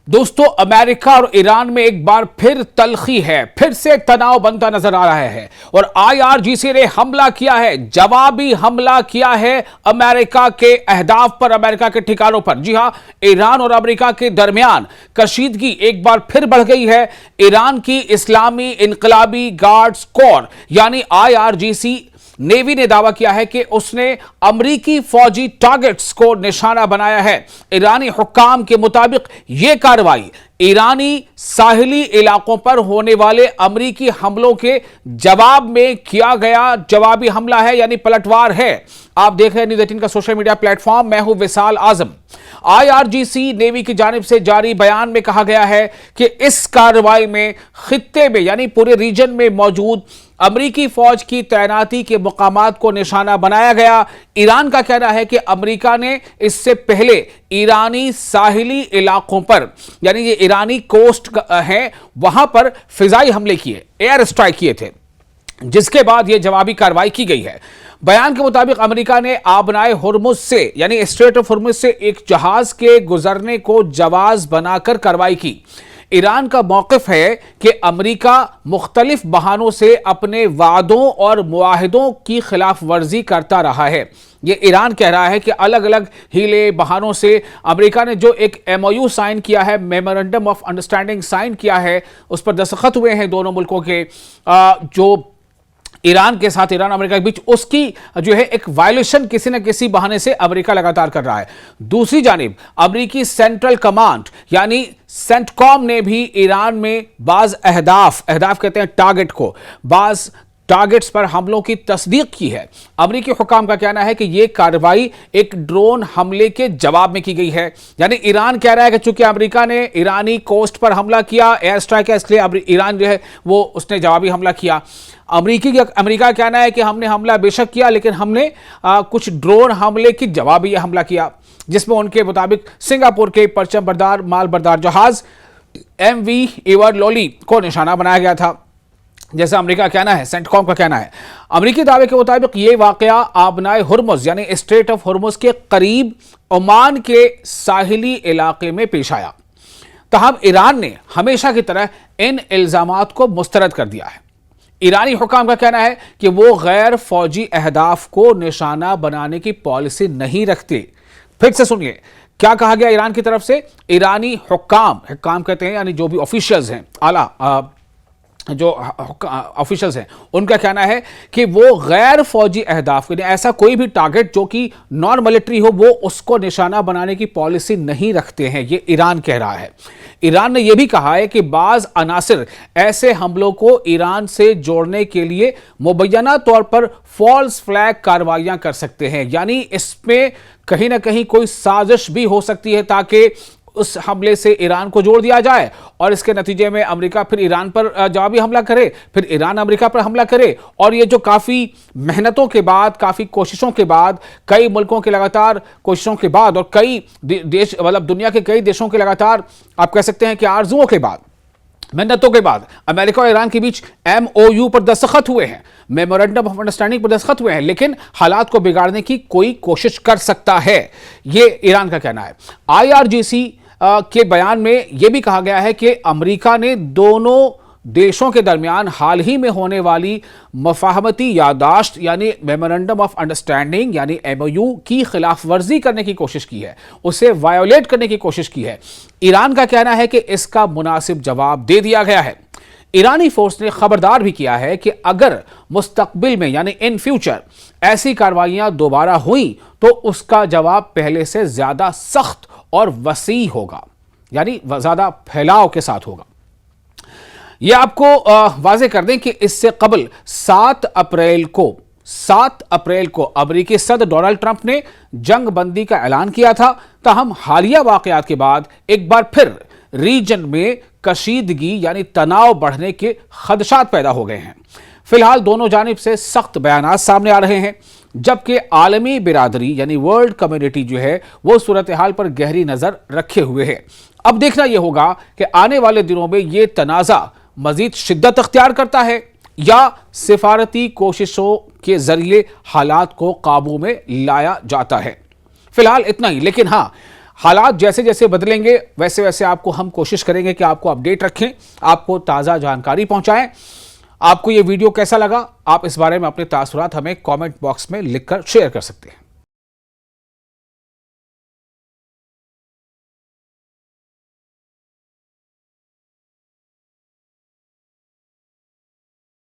दोस्तों, अमेरिका और ईरान में एक बार फिर तल्खी है, फिर से तनाव बनता नजर आ रहा है और आईआरजीसी ने हमला किया है, जवाबी हमला किया है अमेरिका के अहदाफ पर, अमेरिका के ठिकानों पर। जी हां, ईरान और अमेरिका के दरमियान कशीदगी एक बार फिर बढ़ गई है। ईरान की इस्लामी इनकलाबी गार्ड्स कोर यानी आईआरजीसी नेवी ने दावा किया है कि उसने अमरीकी फौजी टारगेट्स को निशाना बनाया है। ईरानी हुक्काम के मुताबिक यह कार्रवाई ईरानी साहिली इलाकों पर होने वाले अमरीकी हमलों के जवाब में किया गया जवाबी हमला है, यानी पलटवार है। आप देख रहे हैं न्यूज़ 18 का सोशल मीडिया प्लेटफॉर्म। मैं हूं विशाल आजम। आईआरजीसी नेवी की जानिब से जारी बयान में कहा गया है कि इस कार्रवाई में खित्ते में यानी पूरे रीजन में मौजूद अमरीकी फौज की तैनाती के मुकामात को निशाना बनाया गया। ईरान का कहना है कि अमरीका ने इससे पहले ईरानी साहिली इलाकों पर, यानी ये ईरानी कोस्ट है, वहां पर फिजाई हमले किए, एयर स्ट्राइक किए थे, जिसके बाद यह जवाबी कार्रवाई की गई है। बयान के मुताबिक अमेरिका ने आबनाए हुर्मुज से यानी स्ट्रेट ऑफ हुर्मुज से एक जहाज के गुजरने को जवाज बनाकर कार्रवाई की। ईरान का मौक़िफ़ है कि अमेरिका मुख्तलिफ बहानों से अपने वादों और मुआहिदों की खिलाफ वर्जी करता रहा है। ये ईरान कह रहा है कि अलग अलग हीले बहानों से अमेरिका ने जो एक एमओयू साइन किया है, मेमोरेंडम ऑफ अंडरस्टैंडिंग साइन किया है, उस पर दस्तखत हुए हैं दोनों मुल्कों के, जो ईरान के साथ, ईरान अमेरिका के बीच, उसकी जो है एक वायलेशन किसी न किसी बहाने से अमेरिका लगातार कर रहा है। दूसरी जानिब अमेरिकी सेंट्रल कमांड यानी सेंटकॉम ने भी ईरान में बाज अहदाफ कहते हैं टारगेट को, बाज टारगेट्स पर हमलों की तस्दीक की है। अमेरिकी हुक्काम का कहना है कि यह कार्रवाई एक ड्रोन हमले के जवाब में की गई है। यानी ईरान कह रहा है कि चूंकि अमेरिका ने ईरानी कोस्ट पर हमला किया, एयर स्ट्राइक है, इसलिए ईरान जो है वो उसने जवाबी हमला किया। अमेरिका का कहना है कि हमने हमला बेशक किया, लेकिन हमने कुछ ड्रोन हमले की जवाबी हमला किया, जिसमें उनके मुताबिक सिंगापुर के परचम बरदार माल बरदार जहाज MV एवर लोली को निशाना बनाया गया था, जैसा अमेरिका का कहना है, सेंटकॉम का कहना है। अमेरिकी दावे के मुताबिक यह वाकया आबनाए हुर्मुज यानी स्ट्रेट ऑफ हुर्मुज के करीब ओमान के साहिली इलाके में पेश आया। तहम ईरान ने हमेशा की तरह इन इल्जामात को मुस्तरद कर दिया है। ईरानी हुक्काम का कहना है कि वो गैर फौजी अहदाफ को निशाना बनाने की पॉलिसी नहीं रखते। फिर से सुनिए क्या कहा गया ईरान की तरफ से। ईरानी हुक्काम कहते हैं यानी जो भी ऑफिशियल्स हैं, आला जो ऑफिशियल्स हैं, उनका कहना है कि वो गैर फौजी अहदाफ के लिए ऐसा कोई भी टारगेट जो कि नॉन मिलिट्री हो, वो उसको निशाना बनाने की पॉलिसी नहीं रखते हैं। ये ईरान कह रहा है। ईरान ने यह भी कहा है कि बाज अनासिर ऐसे हमलों को ईरान से जोड़ने के लिए मुबैना तौर पर फॉल्स फ्लैग कार्रवाइयां कर सकते हैं, यानी इसमें कहीं ना कहीं कोई साजिश भी हो सकती है ताकि उस हमले से ईरान को जोड़ दिया जाए और इसके नतीजे में अमेरिका फिर ईरान पर जवाबी हमला करे, फिर ईरान अमेरिका पर हमला करे। और ये जो काफ़ी मेहनतों के बाद, काफ़ी कोशिशों के बाद, कई मुल्कों के लगातार कोशिशों के बाद और कई देश मतलब दुनिया के कई देशों के लगातार आप कह सकते हैं कि आरजुओं के बाद, मेहनतों के बाद अमेरिका और ईरान के बीच MOU पर दस्तखत हुए हैं, मेमोरेंडम ऑफ अंडरस्टैंडिंग पर दस्तखत हुए हैं, लेकिन हालात को बिगाड़ने की कोई कोशिश कर सकता है, ये ईरान का कहना है। IRGC के बयान में यह भी कहा गया है कि अमेरिका ने दोनों देशों के दरमियान हाल ही में होने वाली मफाहमती यादाश्त यानी मेमोरेंडम ऑफ अंडरस्टैंडिंग यानी MOU की खिलाफ वर्जी करने की कोशिश की है, उसे वायोलेट करने की कोशिश की है। ईरान का कहना है कि इसका मुनासिब जवाब दे दिया गया है। ईरानी फोर्स ने खबरदार भी किया है कि अगर मुस्तकबिल में यानी इन फ्यूचर ऐसी कार्रवाइयां दोबारा हुई तो उसका जवाब पहले से ज्यादा सख्त और वसी होगा, यानी ज्यादा फैलाव के साथ होगा। यह आपको वाज़ेह कर दें कि इससे कबल 7 अप्रैल को अमेरिकी सदर डोनाल्ड ट्रंप ने जंग बंदी का ऐलान किया था। ताहम हालिया वाकयात के बाद एक बार फिर रीजन में कशीदगी यानी तनाव बढ़ने के खदशात पैदा हो गए हैं। फिलहाल दोनों जानिब से सख्त बयानात सामने आ रहे हैं, जबकि आलमी बिरादरी यानी वर्ल्ड कम्युनिटी जो है वो सूरत हाल पर गहरी नजर रखे हुए है। अब देखना यह होगा कि आने वाले दिनों में यह तनाज़ा मजीद शिद्दत अख्तियार करता है या सिफारती कोशिशों के जरिए हालात को काबू में लाया जाता है। फिलहाल इतना ही, लेकिन हाँ, हालात जैसे जैसे बदलेंगे वैसे वैसे आपको हम कोशिश करेंगे कि आपको अपडेट रखें, आपको ताज़ा जानकारी पहुंचाएं। आपको ये वीडियो कैसा लगा, आप इस बारे में अपने तासुरात हमें कमेंट बॉक्स में लिखकर शेयर कर सकते हैं।